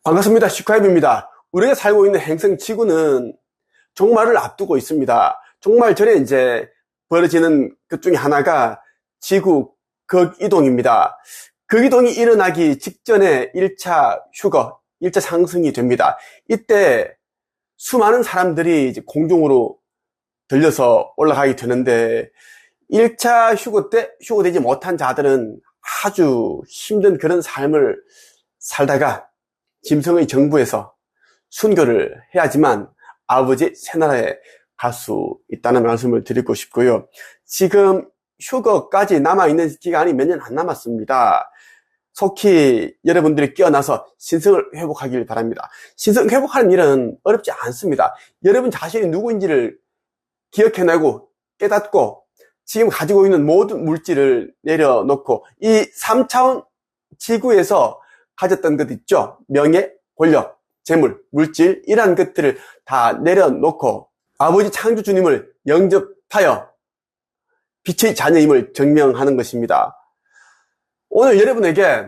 반갑습니다. 슈카이브입니다. 우리가 살고 있는 행성 지구는 종말을 앞두고 있습니다. 종말 전에 이제 벌어지는 것 중에 하나가 지구 극이동입니다. 극이동이 일어나기 직전에 1차 휴거, 1차 상승이 됩니다. 이때 수많은 사람들이 이제 공중으로 들려서 올라가게 되는데 1차 휴거 때 휴거되지 못한 자들은 아주 힘든 그런 삶을 살다가 짐승의 정부에서 순교를 해야지만 아버지 새나라에 갈 수 있다는 말씀을 드리고 싶고요. 지금 휴거까지 남아있는 기간이 몇 년 안 남았습니다. 속히 여러분들이 깨어나서 신성을 회복하길 바랍니다. 신성 회복하는 일은 어렵지 않습니다. 여러분 자신이 누구인지를 기억해내고 깨닫고 지금 가지고 있는 모든 물질을 내려놓고 이 3차원 지구에서 가졌던 것 있죠. 명예, 권력, 재물, 물질 이러한 것들을 다 내려놓고 아버지 창조 주님을 영접하여 빛의 자녀임을 증명하는 것입니다. 오늘 여러분에게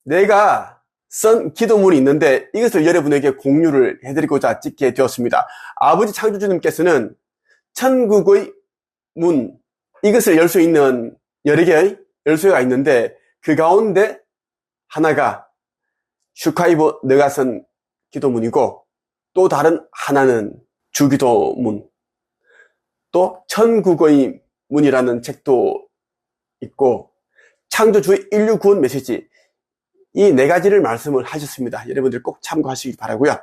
내가 쓴 기도문이 있는데 이것을 여러분에게 공유를 해드리고자 찍게 되었습니다. 아버지 창조 주님께서는 천국의 문, 이것을 열 수 있는 여러 개의 열쇠가 있는데 그 가운데 하나가 슈카이브 너가 쓴 기도문이고 또 다른 하나는 주기도문, 또 천국의 문이라는 책도 있고 창조주의 인류 구원 메시지, 이 네 가지를 말씀을 하셨습니다. 여러분들 꼭 참고하시기 바라고요.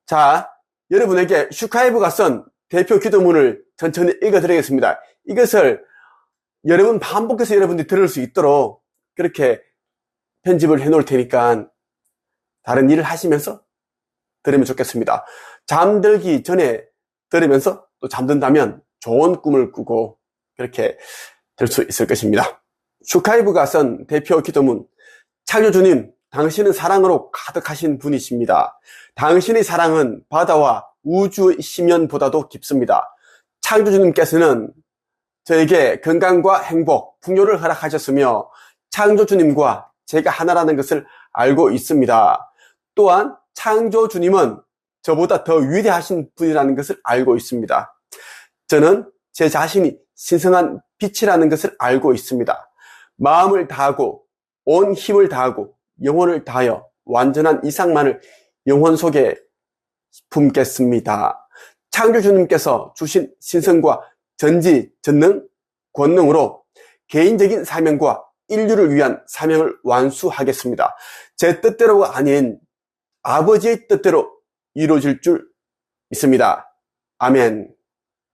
자, 여러분에게 슈카이브가 쓴 대표 기도문을 천천히 읽어드리겠습니다. 이것을 여러분 반복해서 여러분들이 들을 수 있도록 그렇게 편집을 해놓을 테니까 다른 일을 하시면서 들으면 좋겠습니다. 잠들기 전에 들으면서 또 잠든다면 좋은 꿈을 꾸고 그렇게 될 수 있을 것입니다. 슈카이브가 쓴 대표 기도문. 창조주님, 당신은 사랑으로 가득하신 분이십니다. 당신의 사랑은 바다와 우주의 심연보다도 깊습니다. 창조주님께서는 저에게 건강과 행복, 풍요를 허락하셨으며 창조주님과 제가 하나라는 것을 알고 있습니다. 또한 창조주님은 저보다 더 위대하신 분이라는 것을 알고 있습니다. 저는 제 자신이 신성한 빛이라는 것을 알고 있습니다. 마음을 다하고 온 힘을 다하고 영혼을 다하여 완전한 이상만을 영혼 속에 품겠습니다. 창조주님께서 주신 신성과 전지, 전능, 권능으로 개인적인 사명과 인류를 위한 사명을 완수하겠습니다. 제 뜻대로가 아닌 아버지의 뜻대로 이루어질 줄 믿습니다. 아멘.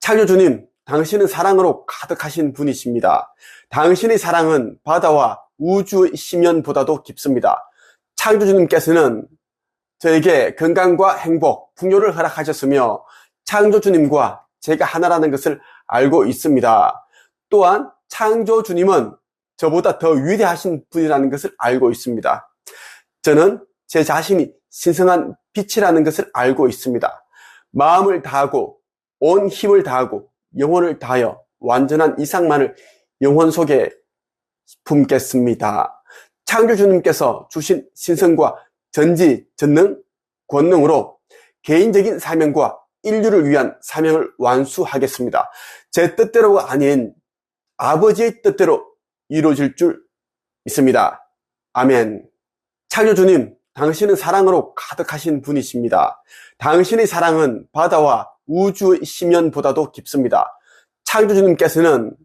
창조주님, 당신은 사랑으로 가득하신 분이십니다. 당신의 사랑은 바다와 우주의 심연보다도 깊습니다. 창조주님께서는 저에게 건강과 행복, 풍요를 허락하셨으며 창조주님과 제가 하나라는 것을 알고 있습니다. 또한 창조주님은 저보다 더 위대하신 분이라는 것을 알고 있습니다. 저는 제 자신이 신성한 빛이라는 것을 알고 있습니다. 마음을 다하고 온 힘을 다하고 영혼을 다하여 완전한 이상만을 영혼 속에 품겠습니다. 창조주님께서 주신 신성과 전지, 전능, 권능으로 개인적인 사명과 인류를 위한 사명을 완수하겠습니다. 제 뜻대로가 아닌 아버지의 뜻대로 이루어질 줄 믿습니다. 아멘. 창조주님, 당신은 사랑으로 가득하신 분이십니다. 당신의 사랑은 바다와 우주의 심연보다도 깊습니다. 창조주님께서는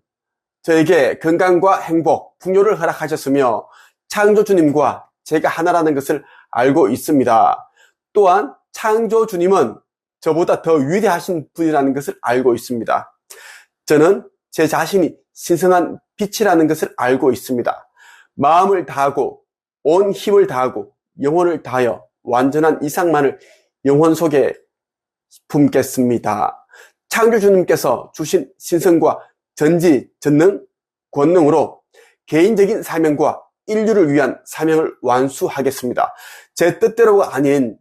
저에게 건강과 행복, 풍요를 허락하셨으며 창조주님과 제가 하나라는 것을 알고 있습니다. 또한 창조주님은 저보다 더 위대하신 분이라는 것을 알고 있습니다. 저는 제 자신이 신성한 빛이라는 것을 알고 있습니다. 마음을 다하고 온 힘을 다하고 영혼을 다하여 완전한 이상만을 영혼 속에 품겠습니다. 창조주님께서 주신 신성과 전지, 전능, 권능으로 개인적인 사명과 인류를 위한 사명을 완수하겠습니다. 제 뜻대로가 아닌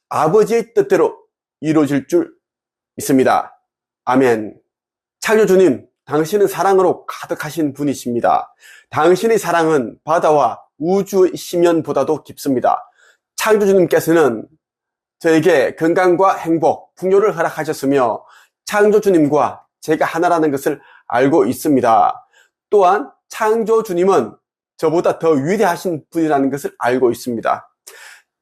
아버지의 뜻대로 이루어질 줄 믿습니다. 아멘. 창조주님, 당신은 사랑으로 가득하신 분이십니다. 당신의 사랑은 바다와 우주의 심연보다도 깊습니다. 창조주님께서는 저에게 건강과 행복, 풍요를 허락하셨으며 창조주님과 제가 하나라는 것을 알고 있습니다. 또한 창조주님은 저보다 더 위대하신 분이라는 것을 알고 있습니다.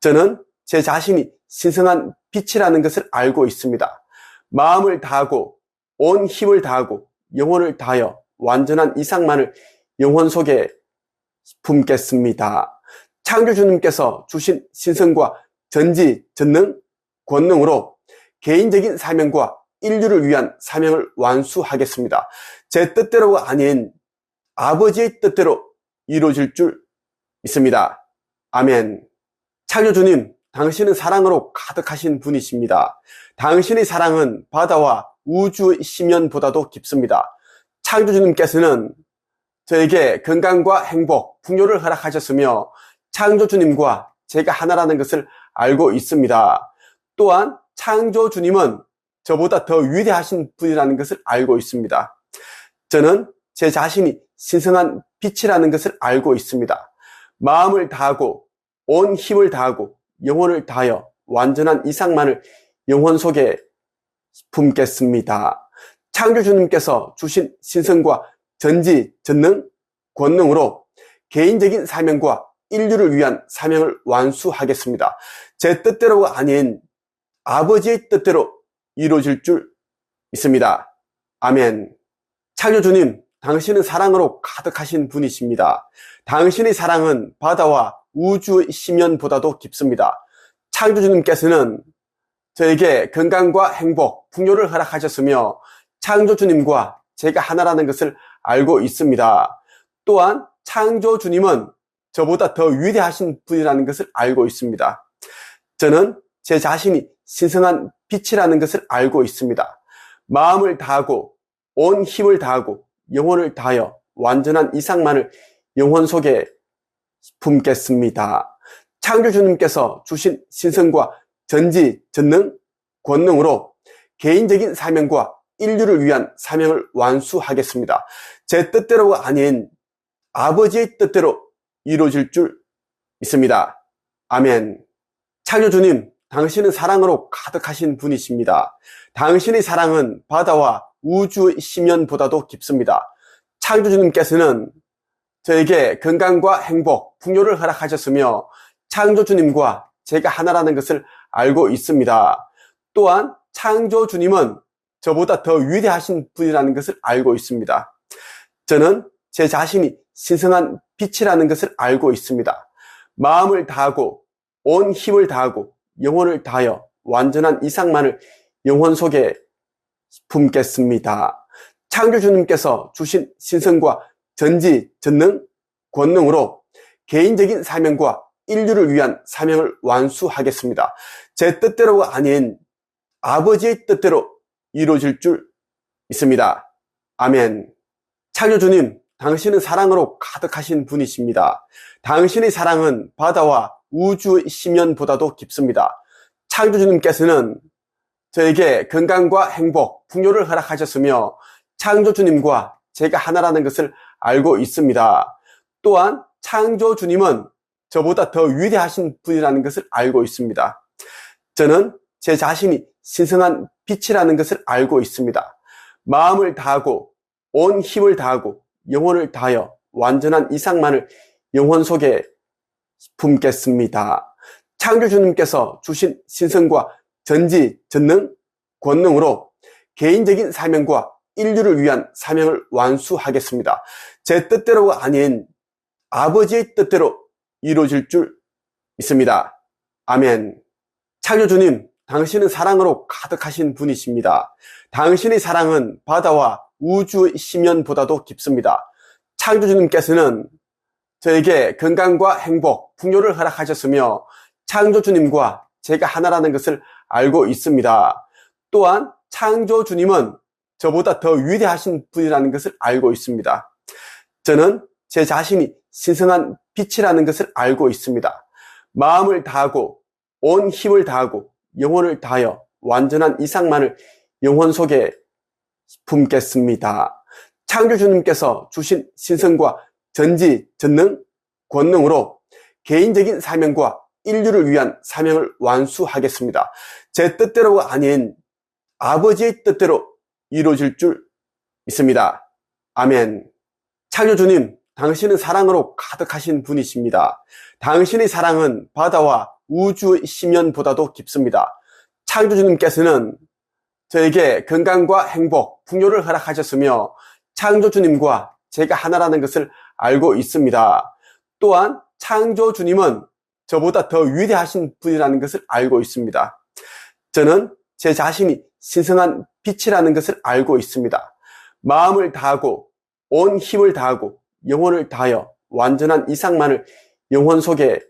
저는 제 자신이 신성한 빛이라는 것을 알고 있습니다. 마음을 다하고 온 힘을 다하고 영혼을 다하여 완전한 이상만을 영혼 속에 품겠습니다. 창조주님께서 주신 신성과 전지, 전능, 권능으로 개인적인 사명과 인류를 위한 사명을 완수하겠습니다. 제 뜻대로가 아닌 아버지의 뜻대로 이루어질 줄 믿습니다. 아멘. 창조주님, 당신은 사랑으로 가득하신 분이십니다. 당신의 사랑은 바다와 우주의 심연보다도 깊습니다. 창조주님께서는 저에게 건강과 행복, 풍요를 허락하셨으며 창조주님과 제가 하나라는 것을 알고 있습니다. 또한 창조주님은 저보다 더 위대하신 분이라는 것을 알고 있습니다. 저는 제 자신이 신성한 빛이라는 것을 알고 있습니다. 마음을 다하고 온 힘을 다하고 영혼을 다하여 완전한 이상만을 영혼 속에 품겠습니다. 창조주님께서 주신 신성과 전지, 전능, 권능으로 개인적인 사명과 인류를 위한 사명을 완수하겠습니다. 제 뜻대로가 아닌 아버지의 뜻대로 이루어질 줄 믿습니다. 아멘. 창조주님, 당신은 사랑으로 가득하신 분이십니다. 당신의 사랑은 바다와 우주의 심연보다도 깊습니다. 창조주님께서는 저에게 건강과 행복, 풍요를 허락하셨으며 창조주님과 제가 하나라는 것을 알고 있습니다. 또한 창조주님은 저보다 더 위대하신 분이라는 것을 알고 있습니다. 저는 제 자신이 신성한 빛이라는 것을 알고 있습니다. 마음을 다하고 온 힘을 다하고 영혼을 다하여 완전한 이상만을 영혼 속에 품겠습니다. 창조주님께서 주신 신성과 전지, 전능, 권능으로 개인적인 사명과 인류를 위한 사명을 완수하겠습니다. 제 뜻대로가 아닌 아버지의 뜻대로 이루어질 줄 믿습니다. 아멘. 창조주님, 당신은 사랑으로 가득하신 분이십니다. 당신의 사랑은 바다와 우주의 심연보다도 깊습니다. 창조주님께서는 저에게 건강과 행복, 풍요를 허락하셨으며 창조주님과 제가 하나라는 것을 알고 있습니다. 또한 창조주님은 저보다 더 위대하신 분이라는 것을 알고 있습니다. 저는 제 자신이 신성한 빛이라는 것을 알고 있습니다. 마음을 다하고 온 힘을 다하고 영혼을 다하여 완전한 이상만을 영혼 속에 품겠습니다. 창조주님께서 주신 신성과 전지, 전능, 권능으로 개인적인 사명과 인류를 위한 사명을 완수하겠습니다. 제 뜻대로가 아닌 아버지의 뜻대로 이루어질 줄 믿습니다. 아멘. 창조주님, 당신은 사랑으로 가득하신 분이십니다. 당신의 사랑은 바다와 우주의 심연보다도 깊습니다. 창조주님께서는 저에게 건강과 행복, 풍요를 허락하셨으며 창조주님과 제가 하나라는 것을 알고 있습니다. 또한 창조주님은 저보다 더 위대하신 분이라는 것을 알고 있습니다. 저는 제 자신이 신성한 빛이라는 것을 알고 있습니다. 마음을 다하고 온 힘을 다하고 영혼을 다하여 완전한 이상만을 영혼 속에 품겠습니다. 창조주님께서 주신 신성과 전지, 전능, 권능으로 개인적인 사명과 인류를 위한 사명을 완수하겠습니다. 제 뜻대로가 아닌 아버지의 뜻대로 이루어질 줄 믿습니다. 아멘. 창조주님, 당신은 사랑으로 가득하신 분이십니다. 당신의 사랑은 바다와 우주의 심연보다도 깊습니다. 창조주님께서는 저에게 건강과 행복, 풍요를 허락하셨으며 창조주님과 제가 하나라는 것을 알고 있습니다. 또한 창조주님은 저보다 더 위대하신 분이라는 것을 알고 있습니다. 저는 제 자신이 신성한 빛이라는 것을 알고 있습니다. 마음을 다하고 온 힘을 다하고 영혼을 다하여 완전한 이상만을 영혼 속에 품겠습니다. 창조주님께서 주신 신성과 전지, 전능, 권능으로 개인적인 사명과 인류를 위한 사명을 완수하겠습니다. 제 뜻대로가 아닌 아버지의 뜻대로 이루어질 줄 믿습니다. 아멘. 창조주님, 당신은 사랑으로 가득하신 분이십니다. 당신의 사랑은 바다와 우주의 심연보다도 깊습니다. 창조주님께서는 저에게 건강과 행복, 풍요를 허락하셨으며 창조주님과 제가 하나라는 것을 알고 있습니다. 또한 창조주님은 저보다 더 위대하신 분이라는 것을 알고 있습니다. 저는 제 자신이 신성한 빛이라는 것을 알고 있습니다. 마음을 다하고 온 힘을 다하고 영혼을 다하여 완전한 이상만을 영혼 속에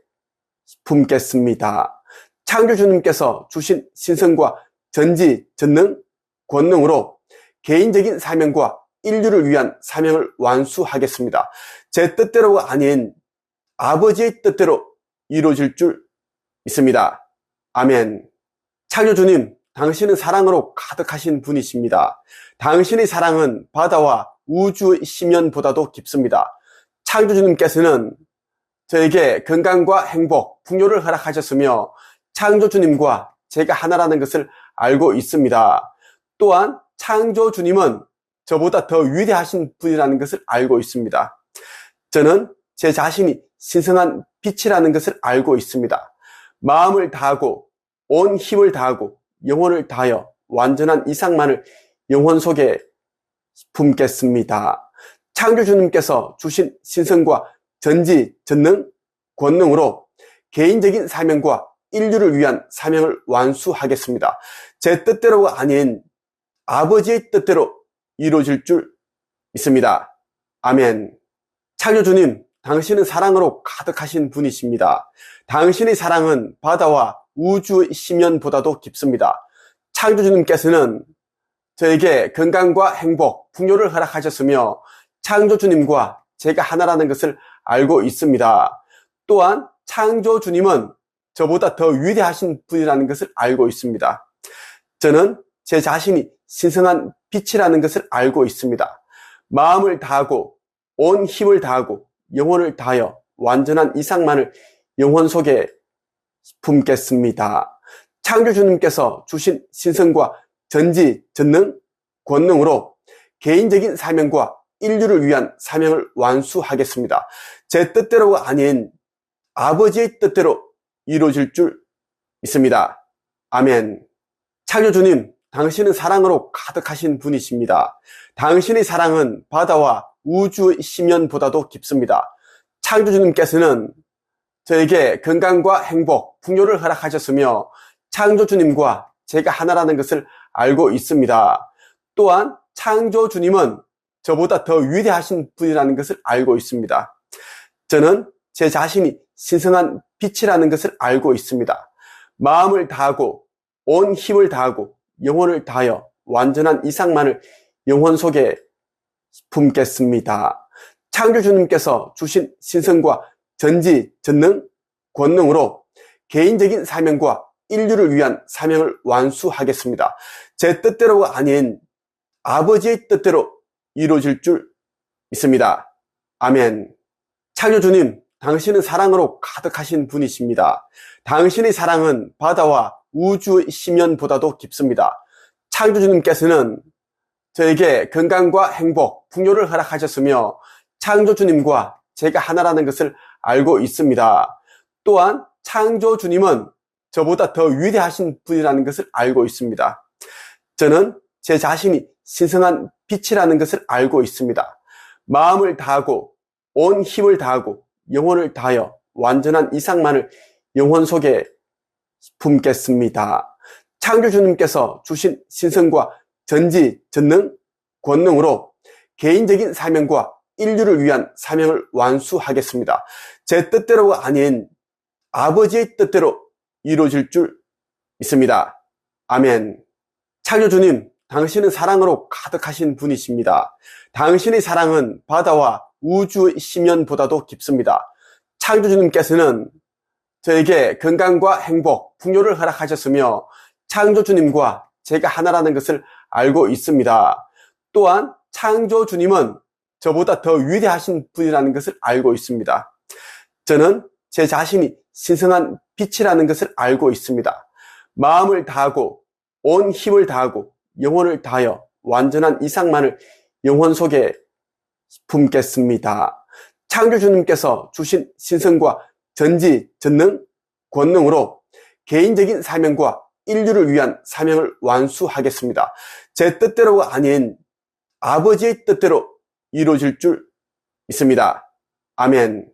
품겠습니다. 창조주님께서 주신 신성과 전지, 전능, 권능으로 개인적인 사명과 인류를 위한 사명을 완수하겠습니다. 제 뜻대로가 아닌 아버지의 뜻대로 이루어질 줄 믿습니다. 아멘. 창조주님, 당신은 사랑으로 가득하신 분이십니다. 당신의 사랑은 바다와 우주의 심연보다도 깊습니다. 창조주님께서는 저에게 건강과 행복, 풍요를 허락하셨으며 창조주님과 제가 하나라는 것을 알고 있습니다. 또한 창조주님은 저보다 더 위대하신 분이라는 것을 알고 있습니다. 저는 제 자신이 신성한 빛이라는 것을 알고 있습니다. 마음을 다하고 온 힘을 다하고 영혼을 다하여 완전한 이상만을 영혼 속에 품겠습니다. 창조주님께서 주신 신성과 전지, 전능, 권능으로 개인적인 사명과 인류를 위한 사명을 완수하겠습니다. 제 뜻대로가 아닌 아버지의 뜻대로 이루어질 줄 믿습니다. 아멘. 창조주님, 당신은 사랑으로 가득하신 분이십니다. 당신의 사랑은 바다와 우주의 심연보다도 깊습니다. 창조주님께서는 저에게 건강과 행복, 풍요를 허락하셨으며 창조주님과 제가 하나라는 것을 알고 있습니다. 또한 창조주님은 저보다 더 위대하신 분이라는 것을 알고 있습니다. 저는 제 자신이 신성한 빛이라는 것을 알고 있습니다. 마음을 다하고 온 힘을 다하고 영혼을 다하여 완전한 이상만을 영혼 속에 품겠습니다. 창조주님께서 주신 신성과 전지, 전능, 권능으로 개인적인 사명과 인류를 위한 사명을 완수하겠습니다. 제 뜻대로가 아닌 아버지의 뜻대로 이루어질 줄 믿습니다. 아멘. 창조주님, 당신은 사랑으로 가득하신 분이십니다. 당신의 사랑은 바다와 우주의 심연보다도 깊습니다. 창조주님께서는 저에게 건강과 행복, 풍요를 허락하셨으며 창조주님과 제가 하나라는 것을 알고 있습니다. 또한 창조주님은 저보다 더 위대하신 분이라는 것을 알고 있습니다. 저는 제 자신이 신성한 빛이라는 것을 알고 있습니다. 마음을 다하고 온 힘을 다하고 영혼을 다하여 완전한 이상만을 영혼 속에 품겠습니다. 창조주님께서 주신 신성과 전지, 전능, 권능으로 개인적인 사명과 인류를 위한 사명을 완수하겠습니다. 제 뜻대로가 아닌 아버지의 뜻대로 이루어질 줄 믿습니다. 아멘. 창조주님, 당신은 사랑으로 가득하신 분이십니다. 당신의 사랑은 바다와 우주의 심연보다도 깊습니다. 창조주님께서는 저에게 건강과 행복, 풍요를 허락하셨으며 창조주님과 제가 하나라는 것을 알고 있습니다. 또한 창조주님은 저보다 더 위대하신 분이라는 것을 알고 있습니다. 저는 제 자신이 신성한 빛이라는 것을 알고 있습니다. 마음을 다하고 온 힘을 다하고 영혼을 다하여 완전한 이상만을 영혼 속에 품겠습니다. 창조주님께서 주신 신성과 전지, 전능, 권능으로 개인적인 사명과 인류를 위한 사명을 완수하겠습니다. 제 뜻대로가 아닌 아버지의 뜻대로 이루어질 줄 믿습니다. 아멘. 창조주님, 당신은 사랑으로 가득하신 분이십니다. 당신의 사랑은 바다와 우주의 심연보다도 깊습니다. 창조주님께서는 저에게 건강과 행복, 풍요를 허락하셨으며 창조주님과 제가 하나라는 것을 알고 있습니다. 또한 창조주님은 저보다 더 위대하신 분이라는 것을 알고 있습니다. 저는 제 자신이 신성한 빛이라는 것을 알고 있습니다. 마음을 다하고 온 힘을 다하고 영혼을 다하여 완전한 이상만을 영혼 속에 품겠습니다. 창조주님께서 주신 신성과 전지, 전능, 권능으로 개인적인 사명과 인류를 위한 사명을 완수하겠습니다. 제 뜻대로가 아닌 아버지의 뜻대로 이루어질 줄 믿습니다. 아멘.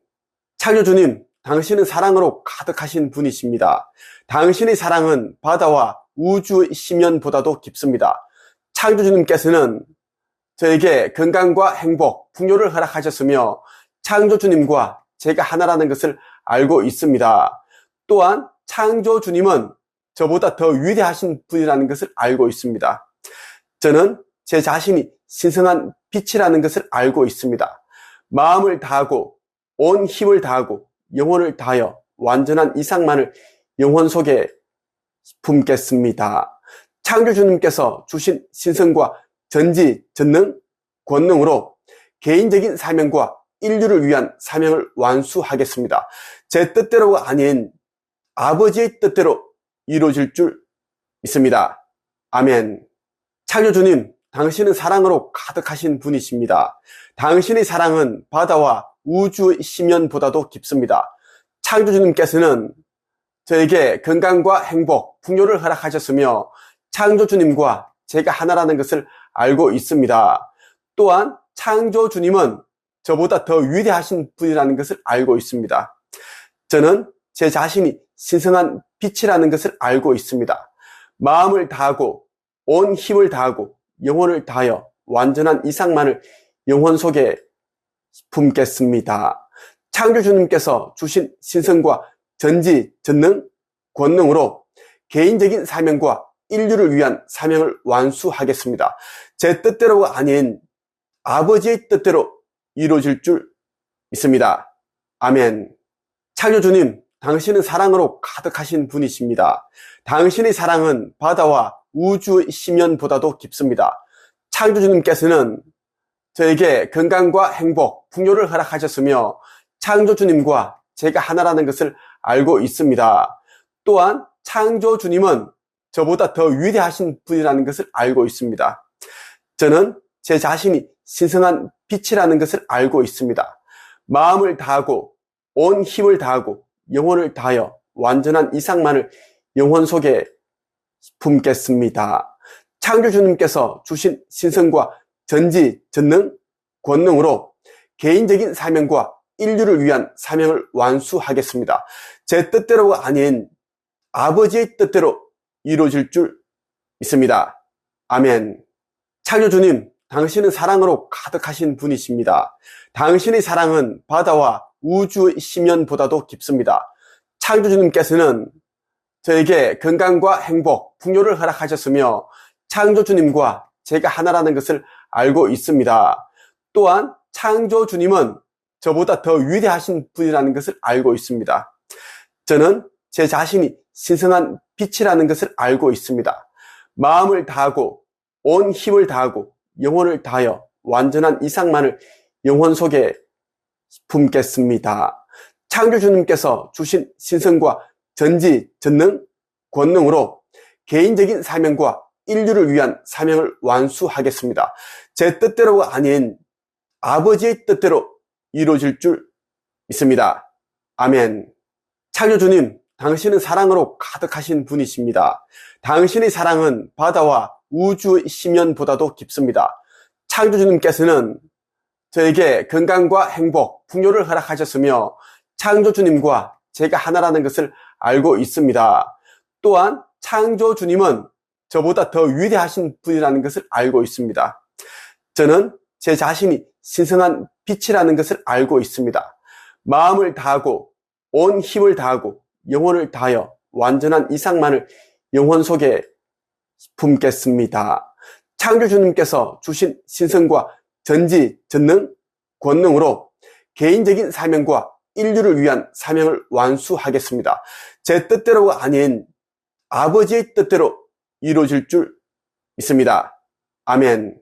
창조주님, 당신은 사랑으로 가득하신 분이십니다. 당신의 사랑은 바다와 우주의 심연보다도 깊습니다. 창조주님께서는 저에게 건강과 행복, 풍요를 허락하셨으며 창조주님과 제가 하나라는 것을 알고 있습니다. 또한 창조주님은 저보다 더 위대하신 분이라는 것을 알고 있습니다. 저는 제 자신이 신성한 빛이라는 것을 알고 있습니다. 마음을 다하고 온 힘을 다하고 영혼을 다하여 완전한 이상만을 영혼 속에 품겠습니다. 창조주님께서 주신 신성과 전지, 전능, 권능으로 개인적인 사명과 인류를 위한 사명을 완수하겠습니다. 제 뜻대로가 아닌 아버지의 뜻대로 이루어질 줄 믿습니다. 아멘. 창조주님, 당신은 사랑으로 가득하신 분이십니다. 당신의 사랑은 바다와 우주의 심연보다도 깊습니다. 창조주님께서는 저에게 건강과 행복, 풍요를 허락하셨으며 창조주님과 제가 하나라는 것을 알고 있습니다. 또한 창조주님은 저보다 더 위대하신 분이라는 것을 알고 있습니다. 저는 제 자신이 신성한 빛이라는 것을 알고 있습니다. 마음을 다하고 온 힘을 다하고 영혼을 다하여 완전한 이상만을 영혼 속에 품겠습니다. 창조주님께서 주신 신성과 전지, 전능, 권능으로 개인적인 사명과 인류를 위한 사명을 완수하겠습니다. 제 뜻대로가 아닌 아버지의 뜻대로 이루어질 줄 믿습니다. 아멘. 창조주님, 당신은 사랑으로 가득하신 분이십니다. 당신의 사랑은 바다와 우주의 심연보다도 깊습니다. 창조주님께서는 저에게 건강과 행복, 풍요를 허락하셨으며 창조주님과 제가 하나라는 것을 알고 있습니다. 또한 창조주님은 저보다 더 위대하신 분이라는 것을 알고 있습니다. 저는 제 자신이 신성한 빛이라는 것을 알고 있습니다. 마음을 다하고 온 힘을 다하고 영혼을 다하여 완전한 이상만을 영혼 속에 품겠습니다. 창조주님께서 주신 신성과 전지, 전능, 권능으로 개인적인 사명과 인류를 위한 사명을 완수하겠습니다. 제 뜻대로가 아닌 아버지의 뜻대로 이루어질 줄 믿습니다. 아멘. 창조주님, 당신은 사랑으로 가득하신 분이십니다. 당신의 사랑은 바다와 우주의 심연보다도 깊습니다. 창조주님께서는 저에게 건강과 행복, 풍요를 허락하셨으며 창조주님과 제가 하나라는 것을 알고 있습니다. 또한 창조주님은 저보다 더 위대하신 분이라는 것을 알고 있습니다. 저는 제 자신이 신성한 빛이라는 것을 알고 있습니다. 마음을 다하고 온 힘을 다하고 영혼을 다하여 완전한 이상만을 영혼 속에 품겠습니다. 창조주님께서 주신 신성과 전지, 전능, 권능으로 개인적인 사명과 인류를 위한 사명을 완수하겠습니다. 제 뜻대로가 아닌 아버지의 뜻대로 이루어질 줄 믿습니다. 아멘. 창조주님, 당신은 사랑으로 가득하신 분이십니다. 당신의 사랑은 바다와 우주의 심연보다도 깊습니다. 창조주님께서는 저에게 건강과 행복, 풍요를 허락하셨으며 창조주님과 제가 하나라는 것을 알고 있습니다. 또한 창조주님은 저보다 더 위대하신 분이라는 것을 알고 있습니다. 저는 제 자신이 신성한 빛이라는 것을 알고 있습니다. 마음을 다하고 온 힘을 다하고 영혼을 다하여 완전한 이상만을 영혼 속에 품겠습니다. 창조주님께서 주신 신성과 전지, 전능, 권능으로 개인적인 사명과 인류를 위한 사명을 완수하겠습니다. 제 뜻대로가 아닌 아버지의 뜻대로 이루어질 줄 믿습니다. 아멘.